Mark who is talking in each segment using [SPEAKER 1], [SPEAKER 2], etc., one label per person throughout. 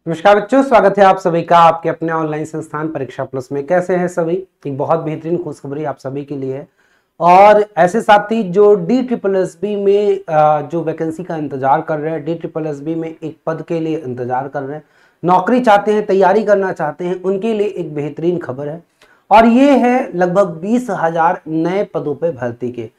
[SPEAKER 1] नमस्कार बच्चों, स्वागत है आप सभी का आपके अपने ऑनलाइन संस्थान परीक्षा प्लस में। कैसे हैं सभी? एक बहुत बेहतरीन खुशखबरी आप सभी के लिए है। और ऐसे साथी जो DSSB में जो वैकेंसी का इंतजार कर रहे हैं, DSSB में एक पद के लिए इंतजार कर रहे हैं, नौकरी चाहते हैं, तैयारी करना चाहते हैं, उनके लिए एक बेहतरीन खबर है। और ये है लगभग 20,000 नए पदों पे भर्ती के।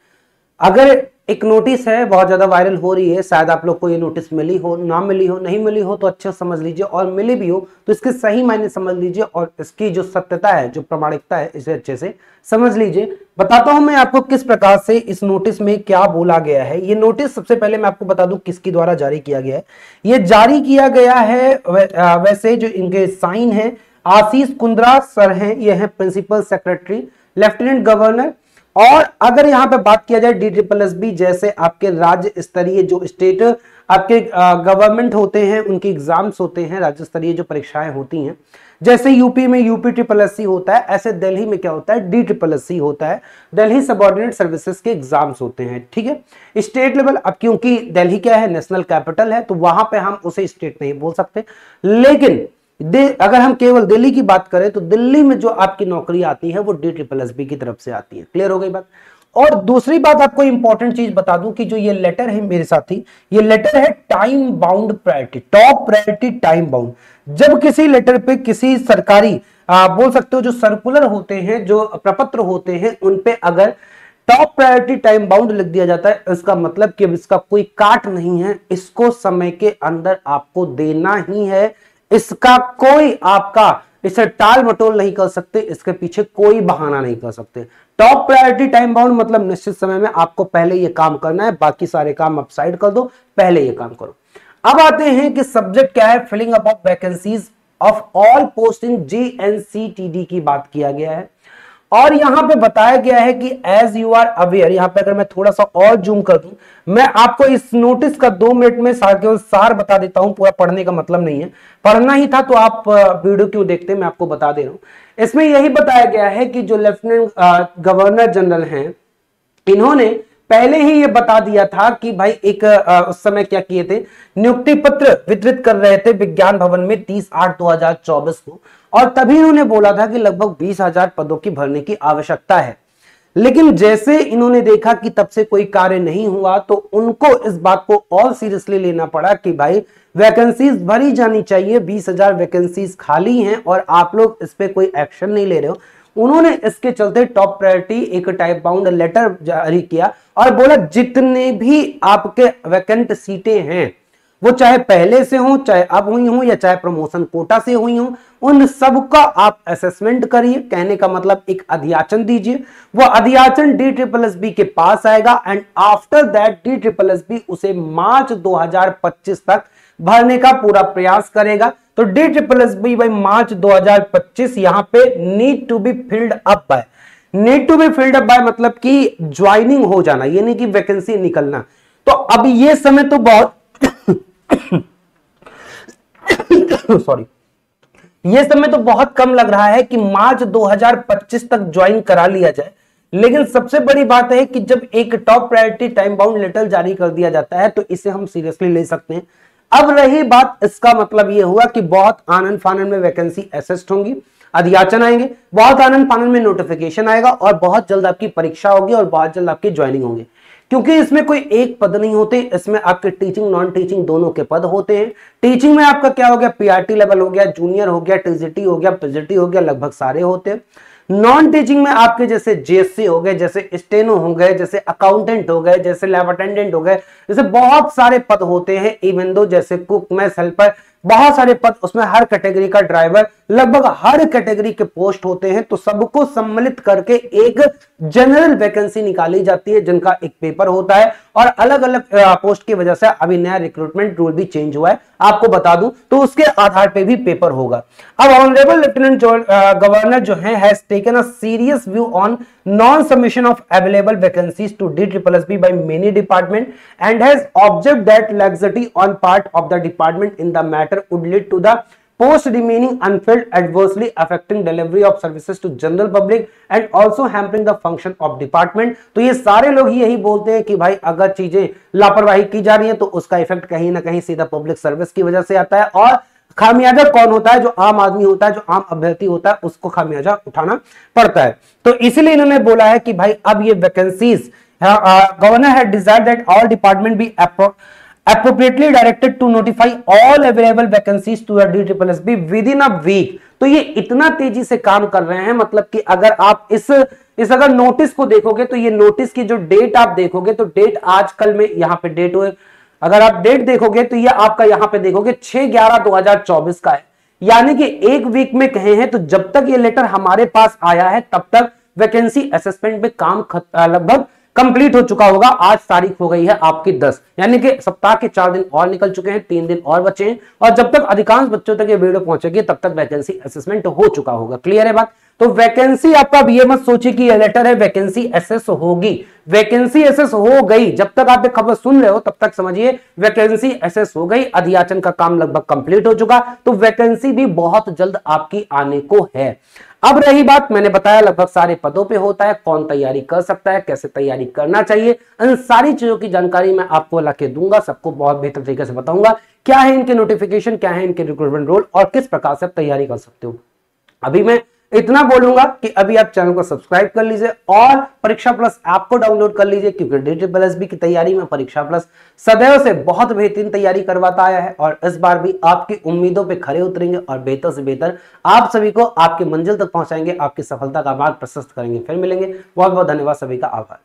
[SPEAKER 1] अगर एक नोटिस है, बहुत ज्यादा वायरल हो रही है, शायद आप लोग को ये नोटिस मिली हो, ना मिली हो, नहीं मिली हो तो अच्छे समझ लीजिए, और मिली भी हो तो इसके सही मायने समझ लीजिए और इसकी जो सत्यता है, जो प्रामाणिकता है, इसे अच्छे से समझ लीजिए। बताता हूं मैं आपको किस प्रकार से इस नोटिस में क्या बोला गया है। ये नोटिस सबसे पहले मैं आपको बता दूं किसके द्वारा जारी किया गया है। ये जारी किया गया है वैसे जो इनके साइन है, आशीष कुंद्रा सर हैं, ये है प्रिंसिपल सेक्रेटरी, लेफ्टिनेंट गवर्नर। और अगर यहां पे बात किया जाए DSSB जैसे आपके राज्य स्तरीय जो स्टेट आपके गवर्नमेंट होते हैं, उनके एग्जाम्स होते हैं, राज्य स्तरीय जो परीक्षाएं होती हैं, जैसे यूपी में UPSSC होता है, ऐसे दिल्ली में क्या होता है, DSSC होता है, दिल्ली सबऑर्डिनेट सर्विसेज के एग्जाम्स होते हैं। ठीक है, स्टेट लेवल, अब क्योंकि दिल्ली क्या है, नेशनल कैपिटल है, तो वहां पे हम उसे स्टेट नहीं बोल सकते, लेकिन अगर हम केवल दिल्ली की बात करें तो दिल्ली में जो आपकी नौकरी आती है वो DSSB की तरफ से आती है। क्लियर हो गई बात? और दूसरी बात आपको इंपॉर्टेंट चीज बता दूं कि जो ये लेटर है मेरे साथी, ये लेटर है time bound priority, top priority time bound. जब किसी लेटर पे किसी सरकारी बोल सकते हो जो सर्कुलर होते हैं, जो प्रपत्र होते हैं, उन पे अगर टॉप प्रायोरिटी टाइम बाउंड लिख दिया जाता है, इसका मतलब कि इसका कोई काट नहीं है, इसको समय के अंदर आपको देना ही है, इसका कोई आपका इसे टाल मटोल नहीं कर सकते, इसके पीछे कोई बहाना नहीं कर सकते। टॉप प्रायोरिटी टाइम बाउंड मतलब निश्चित समय में आपको पहले ये काम करना है, बाकी सारे काम आप साइड कर दो, पहले ये काम करो। अब आते हैं कि सब्जेक्ट क्या है, filling up of vacancies of all post in JNCTD की बात किया गया है। और यहां पे बताया गया है कि एज यू आर अवेयर, यहां पे अगर मैं थोड़ा सा और जूम कर दूं, मैं आपको इस नोटिस का 2 मिनट में केवल सार बता देता हूं, पूरा पढ़ने का मतलब नहीं है। पढ़ना ही था तो आप वीडियो क्यों देखते, मैं आपको बता दे रहा हूं। इसमें यही बताया गया है कि जो लेफ्टिनेंट गवर्नर जनरल हैं, इन्होंने पहले ही ये बता दिया था कि भाई एक उस समय क्या किए थे, नियुक्ति पत्र वितरित कर रहे थे विज्ञान भवन में 30/8/2024 को, और तभी उन्होंने बोला था कि लगभग 20,000 पदों की भरने की आवश्यकता है। लेकिन जैसे इन्होंने देखा कि तब से कोई कार्य नहीं हुआ, तो उनको इस बात को और सीरियसली लेना पड़ा कि भाई वैकेंसीज भरी जानी चाहिए, 20,000 वैकेंसीज खाली हैं और आप लोग इस पे कोई एक्शन नहीं ले रहे हो। उन्होंने इसके चलते टॉप प्रायोरिटी एक टाइप बाउंड लेटर जारी किया और बोला जितने भी आपके वैकेंट सीटें हैं, वो चाहे पहले से हो, चाहे अब हुई हो, या चाहे प्रमोशन कोटा से हुई हो, उन सब का आप असेसमेंट करिए। कहने का मतलब एक अध्याचन दीजिए, वो अध्याचन DSSB के पास आएगा एंड आफ्टर दैट DSSB उसे मार्च 2025 तक भरने का पूरा प्रयास करेगा। तो DSSB बाई मार्च 2025 यहां पे need to be filled up by, need to be filled up by मतलब कि ज्वाइनिंग हो जाना, ये नहीं कि वैकेंसी निकलना। तो अब ये समय तो बहुत सॉरी, ये समय तो बहुत कम लग रहा है कि मार्च 2025 तक ज्वाइन करा लिया जाए। लेकिन सबसे बड़ी बात है कि जब एक top priority time bound letter जारी कर दिया जाता है तो इसे हम सीरियसली ले सकते हैं। अब रही बात, इसका मतलब यह हुआ कि बहुत आनन फानन में वैकेंसी असेस्ट होंगी, अध्याचन आएंगे, बहुत आनन फानन में नोटिफिकेशन आएगा और बहुत जल्द आपकी परीक्षा होगी और बहुत जल्द आपकी ज्वाइनिंग होगी। क्योंकि इसमें कोई एक पद नहीं होते, इसमें आपके टीचिंग नॉन टीचिंग दोनों के पद होते हैं। टीचिंग में आपका क्या हो गया, PRT लेवल हो गया, जूनियर हो गया, TGT हो गया, PGT हो गया, लगभग सारे होते हैं। नॉन टीचिंग में आपके जैसे JSC हो गए, जैसे स्टेनो हो गए, जैसे अकाउंटेंट हो गए, जैसे लैब अटेंडेंट हो गए, जैसे बहुत सारे पद होते हैं। इवन दो जैसे कुक, मैस हेल्पर, बहुत सारे पद, उसमें हर कैटेगरी का ड्राइवर, लगभग हर कैटेगरी के पोस्ट होते हैं। तो सबको सम्मिलित करके एक जनरल वैकेंसी निकाली जाती है जिनका एक पेपर होता है, और अलग अलग पोस्ट की वजह से अभी नया रिक्रूटमेंट रूल भी चेंज हुआ है, आपको बता दूं, तो उसके आधार पे भी पेपर होगा। अब ऑनरेबल लेफ्टिनेंट गवर्नर जो है has taken a serious view on non submission of available vacancies to DSSB by many department and has observed that laxity on part of the department in the matter would lead to the post remaining unfilled, adversely affecting delivery of services to general public and also hampering the function of department। तो ये सारे लोग यही बोलते हैं कि भाई अगर चीजें लापरवाही की जा रही है तो उसका इफेक्ट कहीं ना कहीं सीधा पब्लिक सर्विस की वजह से आता है, और खामियाजा कौन होता है? जो आम आदमी होता है, जो आम अभ्यर्थी होता है, उसको खामियाजा उठाना पड़ता है। तो इसलिए इन्होंने बोला है कि भाई अब ये vacancies, governor had desired that all department be appropriately directed to notify all available vacancies to the DSSB within a week। तो ये इतना तेजी से काम कर रहे हैं, मतलब कि अगर आप इस अगर नोटिस को देखोगे तो ये नोटिस की जो डेट आप देखोगे तो डेट आजकल में यहां पे डेट हुए, अगर आप डेट देखोगे तो ये आपका यहां पे देखोगे 6/11/2024 का है, यानी कि एक वीक में कहे हैं। तो जब तक ये लेटर हमारे पास आया है तब तक वैकेंसी असेसमेंट में काम लगभग कंप्लीट हो चुका होगा। आज तारीख हो गई है आपकी 10, यानी कि सप्ताह के 4 दिन और निकल चुके हैं, 3 दिन और बचे हैं, और जब तक अधिकांश बच्चों तक ये वीडियो पहुंचेगी तब तक वैकेंसी असेसमेंट हो चुका होगा। क्लियर है बात? तो वैकेंसी आपका, अब ये मत सोचिए कि ये लेटर है वैकेंसी एसेस होगी, वैकेंसी एसेस हो गई। जब तक आप एक खबर सुन रहे हो तब तक समझिए वैकेंसी एसेस हो गई, अधियाचन का काम लगभग कंप्लीट हो चुका, तो वैकेंसी भी बहुत जल्द आपकी आने को है। अब रही बात, मैंने बताया लगभग सारे पदों पे होता है, कौन तैयारी कर सकता है, कैसे तैयारी करना चाहिए, इन सारी चीजों की जानकारी मैं आपको लाके दूंगा, सबको बहुत बेहतर तरीके से बताऊंगा। क्या है इनके नोटिफिकेशन, क्या है इनके रिक्रूटमेंट रोल, और किस प्रकार से आप तैयारी कर सकते हो। अभी मैं इतना बोलूंगा कि अभी आप चैनल को सब्सक्राइब कर लीजिए और परीक्षा प्लस ऐप को डाउनलोड कर लीजिए, क्योंकि DSSB की तैयारी में परीक्षा प्लस सदैव से बहुत बेहतरीन तैयारी करवाता आया है, और इस बार भी आपकी उम्मीदों पे खरे उतरेंगे और बेहतर से बेहतर आप सभी को आपकी मंजिल तक पहुंचाएंगे, आपकी सफलता का मार्ग प्रशस्त करेंगे। फिर मिलेंगे, बहुत बहुत धन्यवाद, सभी का आभार।